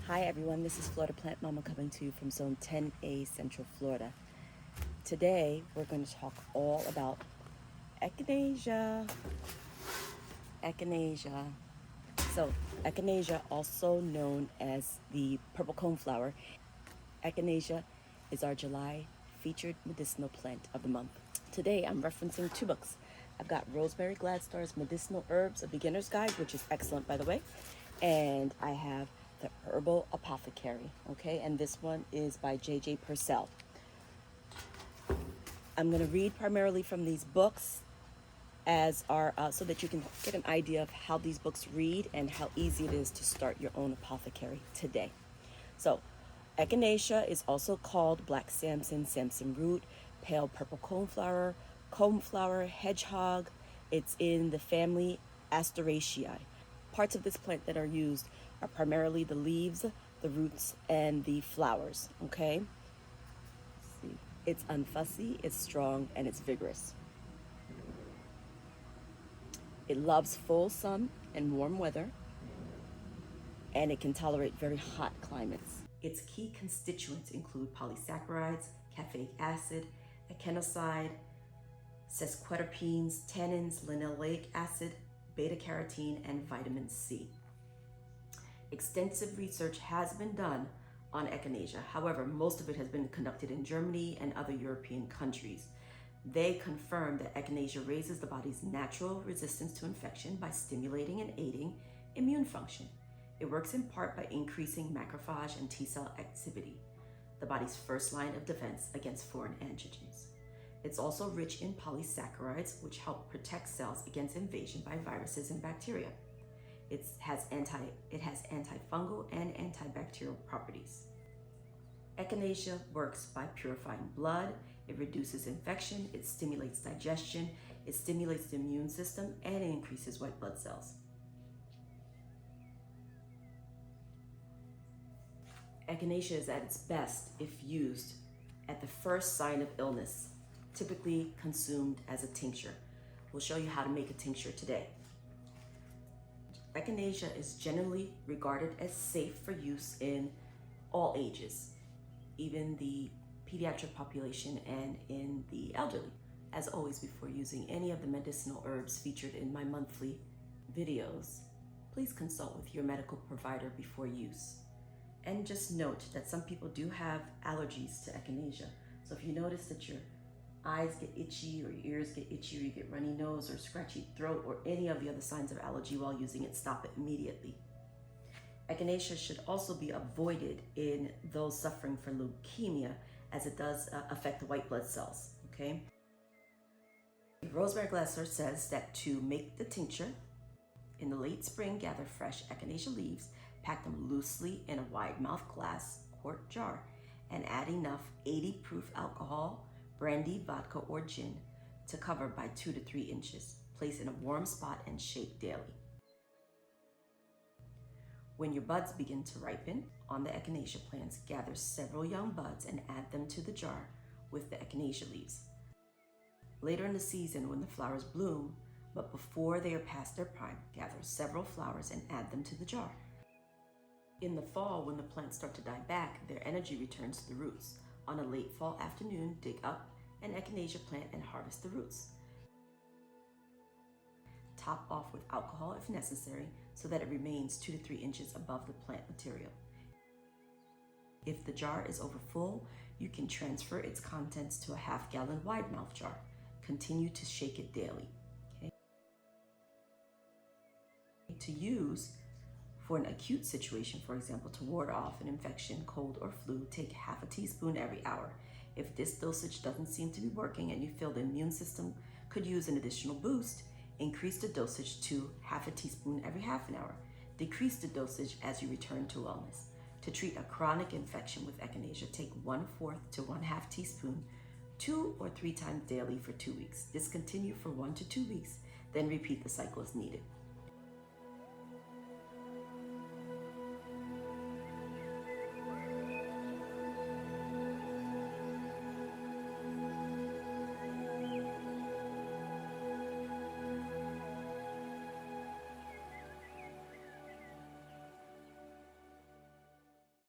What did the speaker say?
Hi everyone, this is Florida Plant Mama coming to you from Zone 10A, Central Florida. Today we're going to talk all about Echinacea. Echinacea. So, Echinacea, also known as the purple coneflower. Echinacea is our July featured medicinal plant of the month. Today I'm referencing two books. I've got Rosemary Gladstar's Medicinal Herbs, a Beginner's Guide, which is excellent by the way, and I have The Herbal Apothecary, okay? And this one is by J.J. Purcell. I'm going to read primarily from these books as our so that you can get an idea of how these books read and how easy it is to start your own apothecary today. So, Echinacea is also called black Samson, Samson root, pale purple coneflower, hedgehog. It's in the family Asteraceae. Parts of this plant that are used are primarily the leaves, the roots, and the flowers, okay? Let's see. It's unfussy, it's strong, and it's vigorous. It loves full sun and warm weather, and it can tolerate very hot climates. Its key constituents include polysaccharides, caffeic acid, echinacea, sesquiterpenes, tannins, linoleic acid, beta-carotene, and vitamin C. Extensive research has been done on Echinacea. However, most of it has been conducted in Germany and other European countries. They confirm that Echinacea raises the body's natural resistance to infection by stimulating and aiding immune function. It works in part by increasing macrophage and T-cell activity, the body's first line of defense against foreign antigens. It's also rich in polysaccharides, which help protect cells against invasion by viruses and bacteria. It has antifungal and antibacterial properties. Echinacea works by purifying blood, it reduces infection, it stimulates digestion, it stimulates the immune system, and it increases white blood cells. Echinacea is at its best if used at the first sign of illness, typically consumed as a tincture. We'll show you how to make a tincture today. Echinacea is generally regarded as safe for use in all ages, even the pediatric population and in the elderly. As always, before using any of the medicinal herbs featured in my monthly videos, please consult with your medical provider before use. And just note that some people do have allergies to Echinacea. So if you notice that your eyes get itchy or your ears get itchy or you get runny nose or scratchy throat or any of the other signs of allergy while using it, stop it immediately. Echinacea should also be avoided in those suffering from leukemia as it does affect the white blood cells, okay? Rosemary Gladstar says that to make the tincture, in the late spring, gather fresh Echinacea leaves, pack them loosely in a wide-mouth glass quart jar, and add enough 80 proof alcohol, brandy, vodka, or gin to cover by 2 to 3 inches. Place in a warm spot and shake daily. When your buds begin to ripen on the Echinacea plants, gather several young buds and add them to the jar with the Echinacea leaves. Later in the season, when the flowers bloom, but before they are past their prime, gather several flowers and add them to the jar. In the fall, when the plants start to die back, their energy returns to the roots. On a late fall afternoon, dig up an Echinacea plant and harvest the roots. Top off with alcohol if necessary so that it remains 2 to 3 inches above the plant material. If the jar is overfull, you can transfer its contents to a half-gallon wide-mouth jar. Continue to shake it daily. Okay? To use for an acute situation, for example, to ward off an infection, cold, or flu, take half a teaspoon every hour. If this dosage doesn't seem to be working and you feel the immune system could use an additional boost, increase the dosage to half a teaspoon every half an hour. Decrease the dosage as you return to wellness. To treat a chronic infection with Echinacea, take 1/4 to 1/2 teaspoon 2 or 3 times daily for 2 weeks. Discontinue for 1 to 2 weeks, then repeat the cycle as needed.